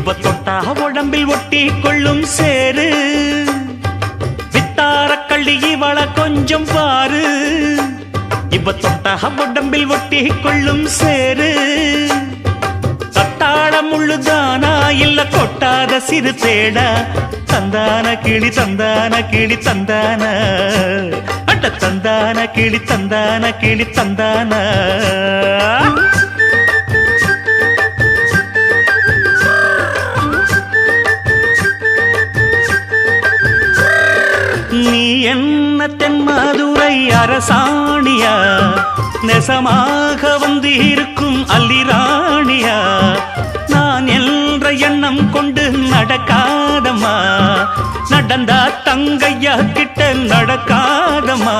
இப்ப தொட்டா உடம்பில் ஒட்டி கொள்ளும் சேரு வித்தார கள்ளி இவள கொஞ்சம் பாரு இப்ப தொட்டா உடம்பில் ஒட்டி கொள்ளும் சேரு தத்தாளம் உள்ளுதானா இல்ல கொட்டாத சிறு தேடா தந்தான கிளி தந்தான கிளி தந்தான அட்ட தந்தான கிளி தந்தான கிளி தந்தான நீ என்ன தென்மதுரை அரசாணியா நெசமாக வந்து இருக்கும் அல்லிராணியா நான் என்ற எண்ணம் கொண்டு நடக்காதம்மா நடந்தா தங்கையா கிட்ட நடக்காதம்மா